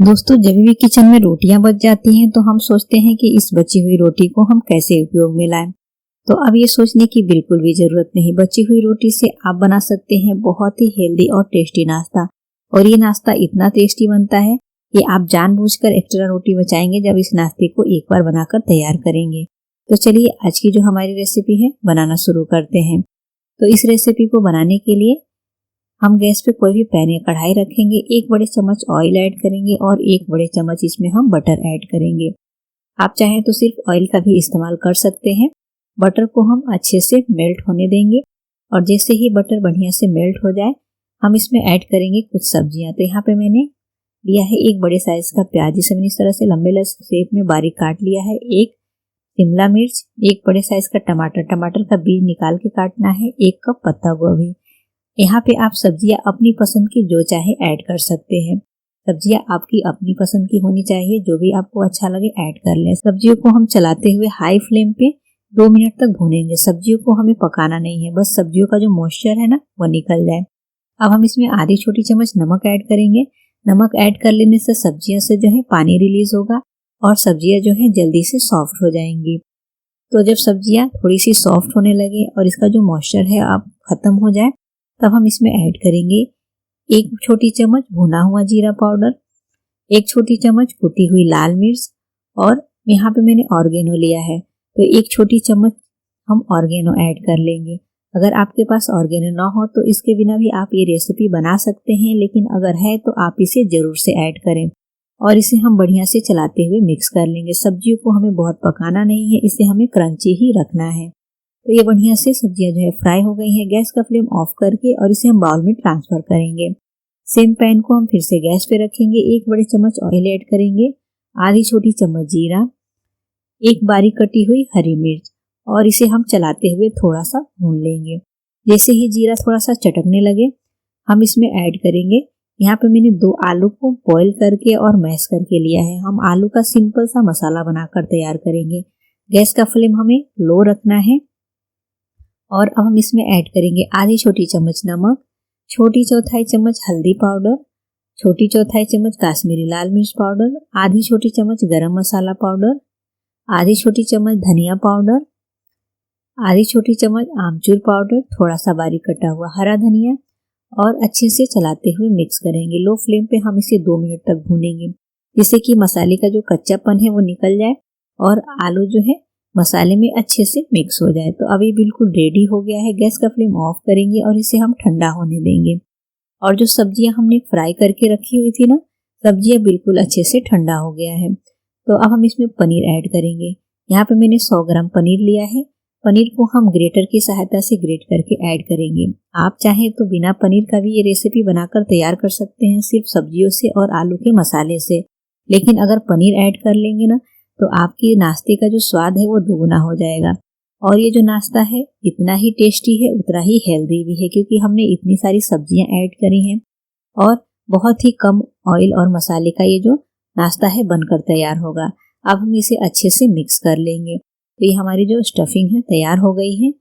दोस्तों, जब भी किचन में रोटियां बच जाती हैं तो हम सोचते हैं कि इस बची हुई रोटी को हम कैसे उपयोग में लाएं। तो अब ये सोचने की बिल्कुल भी जरूरत नहीं। बची हुई रोटी से आप बना सकते हैं बहुत ही हेल्दी और टेस्टी नाश्ता। और ये नाश्ता इतना टेस्टी बनता है कि आप जानबूझकर एक्स्ट्रा रोटी बचाएंगे जब इस नाश्ते को एक बार बनाकर तैयार करेंगे। तो चलिए आज की जो हमारी रेसिपी है बनाना शुरू करते हैं। तो इस रेसिपी को बनाने के लिए हम गैस पे कोई भी पैन या कढ़ाई रखेंगे, 1 बड़े चम्मच ऑयल ऐड करेंगे और 1 बड़े चम्मच इसमें हम बटर ऐड करेंगे। आप चाहें तो सिर्फ ऑयल का भी इस्तेमाल कर सकते हैं। बटर को हम अच्छे से मेल्ट होने देंगे और जैसे ही बटर बढ़िया से मेल्ट हो जाए हम इसमें ऐड करेंगे कुछ सब्जियां। तो यहाँ पे मैंने लिया है 1 बड़े साइज का प्याज, जिसे मैंने इस तरह से लंबे शेप में बारीक काट लिया है। 1 शिमला मिर्च, 1 बड़े साइज का टमाटर, टमाटर का बीज निकाल के काटना है। 1 कप पत्ता गोभी। यहाँ पे आप सब्जियां अपनी पसंद की जो चाहे ऐड कर सकते हैं। सब्जियां आपकी अपनी पसंद की होनी चाहिए, जो भी आपको अच्छा लगे ऐड कर लें। सब्जियों को हम चलाते हुए हाई फ्लेम पे 2 मिनट तक भूनेंगे। सब्जियों को हमें पकाना नहीं है, बस सब्जियों का जो मॉइस्चर है ना वो निकल जाए। अब हम इसमें आधी छोटी चम्मच नमक ऐड करेंगे। नमक ऐड कर लेने से सब्जियों से जो है पानी रिलीज होगा और सब्जियां जो है जल्दी से सॉफ्ट हो जाएंगी। तो जब सब्जियां थोड़ी सी सॉफ्ट होने लगे और इसका जो मॉइस्चर है अब खत्म हो जाए, तब हम इसमें ऐड करेंगे 1 छोटी चम्मच भुना हुआ जीरा पाउडर, 1 छोटी चम्मच कुटी हुई लाल मिर्च और यहाँ पे मैंने ऑर्गेनो लिया है तो 1 छोटी चम्मच हम ऑर्गेनो ऐड कर लेंगे। अगर आपके पास ऑर्गेनो ना हो तो इसके बिना भी आप ये रेसिपी बना सकते हैं, लेकिन अगर है तो आप इसे जरूर से ऐड करें और इसे हम बढ़िया से चलाते हुए मिक्स कर लेंगे। सब्जियों को हमें बहुत पकाना नहीं है, इसे हमें क्रंची ही रखना है। तो ये बढ़िया से सब्जियां जो है फ्राई हो गई हैं। गैस का फ्लेम ऑफ करके और इसे हम बाउल में ट्रांसफर करेंगे। सेम पैन को हम फिर से गैस पे रखेंगे। 1 बड़े चम्मच ऑयल ऐड करेंगे, आधी छोटी चम्मच जीरा, 1 बारीक कटी हुई हरी मिर्च और इसे हम चलाते हुए थोड़ा सा भून लेंगे। जैसे ही जीरा थोड़ा सा चटकने लगे हम इसमें ऐड करेंगे, यहाँ पे मैंने 2 आलू को बॉईल करके और मैश करके लिया है। हम आलू का सिंपल सा मसाला बनाकर तैयार करेंगे। गैस का फ्लेम हमें लो रखना है और अब हम इसमें ऐड करेंगे आधी छोटी चम्मच नमक, छोटी चौथाई चम्मच हल्दी पाउडर, छोटी चौथाई चम्मच काश्मीरी लाल मिर्च पाउडर, आधी छोटी चम्मच गरम मसाला पाउडर, आधी छोटी चम्मच धनिया पाउडर, आधी छोटी चम्मच आमचूर पाउडर, थोड़ा सा बारीक कटा हुआ हरा धनिया और अच्छे से चलाते हुए मिक्स करेंगे। लो फ्लेम पे हम इसे 2 मिनट तक भूनेंगे, जिससे कि मसाले का जो कच्चापन है वो निकल जाए और आलू जो है मसाले में अच्छे से मिक्स हो जाए। तो अब ये बिल्कुल रेडी हो गया है। गैस का फ्लेम ऑफ करेंगे और इसे हम ठंडा होने देंगे। और जो सब्जियां हमने फ्राई करके रखी हुई थी ना, सब्जियां बिल्कुल अच्छे से ठंडा हो गया है। तो अब हम इसमें पनीर ऐड करेंगे। यहाँ पे मैंने 100 ग्राम पनीर लिया है। पनीर को हम ग्रेटर की सहायता से ग्रेट करके ऐड करेंगे। आप चाहें तो बिना पनीर का भी ये रेसिपी बनाकर तैयार कर सकते हैं, सिर्फ सब्जियों से और आलू के मसाले से। लेकिन अगर पनीर ऐड कर लेंगे ना तो आपके नाश्ते का जो स्वाद है वो दुगना हो जाएगा। और ये जो नाश्ता है इतना ही टेस्टी है उतना ही हेल्दी भी है, क्योंकि हमने इतनी सारी सब्जियां ऐड करी हैं और बहुत ही कम ऑयल और मसाले का ये जो नाश्ता है बनकर तैयार होगा। अब हम इसे अच्छे से मिक्स कर लेंगे। तो ये हमारी जो स्टफिंग है तैयार हो गई है।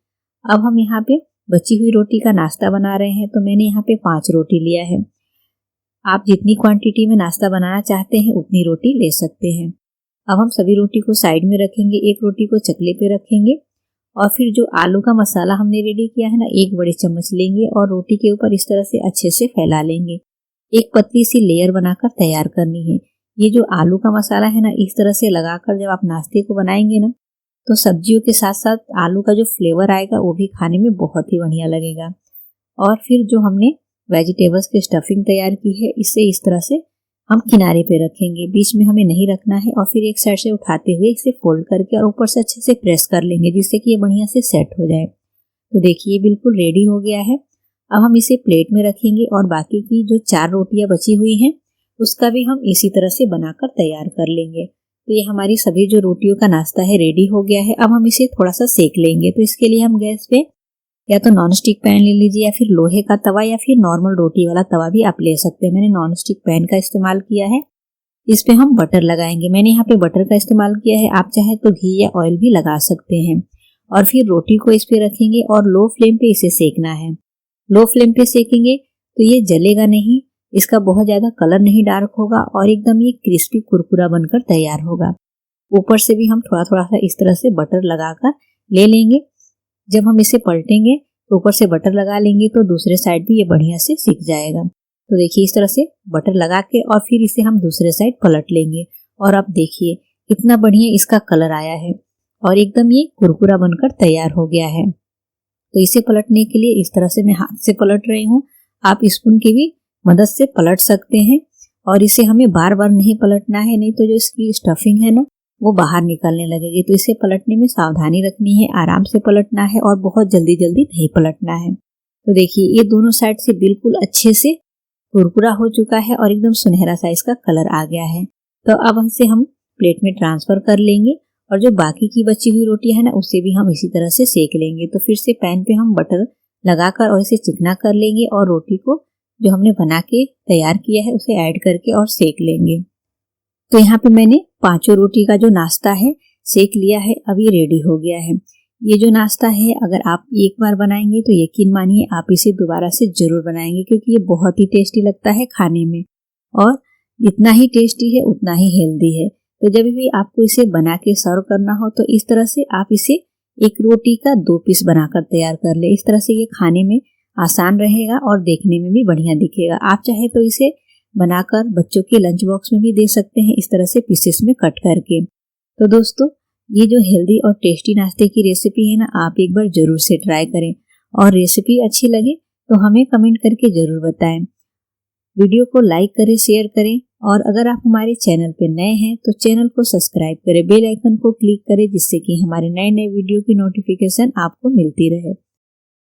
अब हम यहाँ पे बची हुई रोटी का नाश्ता बना रहे हैं। तो मैंने यहाँ पे 5 रोटी लिया है। आप जितनी क्वांटिटी में नाश्ता बनाना चाहते हैं उतनी रोटी ले सकते हैं। अब हम सभी रोटी को साइड में रखेंगे, 1 रोटी को चकले पे रखेंगे और फिर जो आलू का मसाला हमने रेडी किया है ना, 1 बड़े चम्मच लेंगे और रोटी के ऊपर इस तरह से अच्छे से फैला लेंगे। एक पतली सी लेयर बनाकर तैयार करनी है। ये जो आलू का मसाला है ना, इस तरह से लगाकर जब आप नाश्ते को बनाएंगे ना तो सब्जियों के साथ साथ आलू का जो फ्लेवर आएगा वो भी खाने में बहुत ही बढ़िया लगेगा। और फिर जो हमने वेजिटेबल्स की स्टफिंग तैयार की है, इसे इस तरह से हम किनारे पे रखेंगे, बीच में हमें नहीं रखना है। और फिर एक साइड से उठाते हुए इसे फोल्ड करके और ऊपर से अच्छे से प्रेस कर लेंगे, जिससे कि ये बढ़िया से सेट हो जाए। तो देखिए बिल्कुल रेडी हो गया है। अब हम इसे प्लेट में रखेंगे और बाकी की जो 4 रोटियां बची हुई हैं उसका भी हम इसी तरह से बनाकर तैयार कर लेंगे। तो ये हमारी सभी जो रोटियों का नाश्ता है रेडी हो गया है। अब हम इसे थोड़ा सा सेक लेंगे। तो इसके लिए हम गैस पे या तो नॉन स्टिक पैन ले लीजिए या फिर लोहे का तवा या फिर नॉर्मल रोटी वाला तवा भी आप ले सकते हैं। मैंने नॉन स्टिक पैन का इस्तेमाल किया है। इस पे हम बटर लगाएंगे। मैंने यहाँ पे बटर का इस्तेमाल किया है, आप चाहे तो घी या ऑयल भी लगा सकते हैं। और फिर रोटी को इस पे रखेंगे और लो फ्लेम पे इसे सेकना है। लो फ्लेम पे सेकेंगे तो ये जलेगा नहीं, इसका बहुत ज़्यादा कलर नहीं डार्क होगा और एकदम ये क्रिस्पी कुरकुरा बनकर तैयार होगा। ऊपर से भी हम थोड़ा थोड़ा सा इस तरह से बटर लगाकर ले लेंगे। जब हम इसे पलटेंगे तो ऊपर से बटर लगा लेंगे तो दूसरे साइड भी ये बढ़िया से सिक जाएगा। तो देखिए इस तरह से बटर लगा के और फिर इसे हम दूसरे साइड पलट लेंगे और अब देखिए कितना बढ़िया इसका कलर आया है और एकदम ये कुरकुरा बनकर तैयार हो गया है। तो इसे पलटने के लिए इस तरह से मैं हाथ से पलट रही हूँ, आप स्पून की भी मदद से पलट सकते हैं। और इसे हमें बार बार नहीं पलटना है, नहीं तो जो इसकी स्टफिंग है ना वो बाहर निकलने लगेगी। तो इसे पलटने में सावधानी रखनी है, आराम से पलटना है और बहुत जल्दी जल्दी नहीं पलटना है। तो देखिए ये दोनों साइड से बिल्कुल अच्छे से कुरकुरा हो चुका है और एकदम सुनहरा सा इसका कलर आ गया है। तो अब इसे हम प्लेट में ट्रांसफर कर लेंगे और जो बाकी की बची हुई रोटी है ना उसे भी हम इसी तरह से सेक लेंगे। तो फिर से पैन पे हम बटर लगाकर और इसे चिकना कर लेंगे और रोटी को जो हमने बना के तैयार किया है उसे ऐड करके और सेक लेंगे। तो यहाँ पे मैंने 5 रोटी का जो नाश्ता है सेक लिया है, अब ये रेडी हो गया है। ये जो नाश्ता है अगर आप एक बार बनाएंगे तो यकीन मानिए आप इसे दोबारा से जरूर बनाएंगे, क्योंकि ये बहुत ही टेस्टी लगता है खाने में और जितना ही टेस्टी है उतना ही हेल्दी है। तो जब भी आपको इसे बना के सर्व करना हो तो इस तरह से आप इसे एक रोटी का 2 पीस बनाकर तैयार कर ले। इस तरह से ये खाने में आसान रहेगा और देखने में भी बढ़िया दिखेगा। आप चाहे तो इसे बनाकर बच्चों के लंच बॉक्स में भी दे सकते हैं, इस तरह से पीसेस में कट करके। तो दोस्तों ये जो हेल्दी और टेस्टी नाश्ते की रेसिपी है ना, आप एक बार जरूर से ट्राई करें और रेसिपी अच्छी लगे तो हमें कमेंट करके जरूर बताएं। वीडियो को लाइक करें, शेयर करें और अगर आप हमारे चैनल पे नए हैं तो चैनल को सब्सक्राइब करें, बेल आइकन को क्लिक करें जिससे कि हमारे नए नए वीडियो की नोटिफिकेशन आपको मिलती रहे।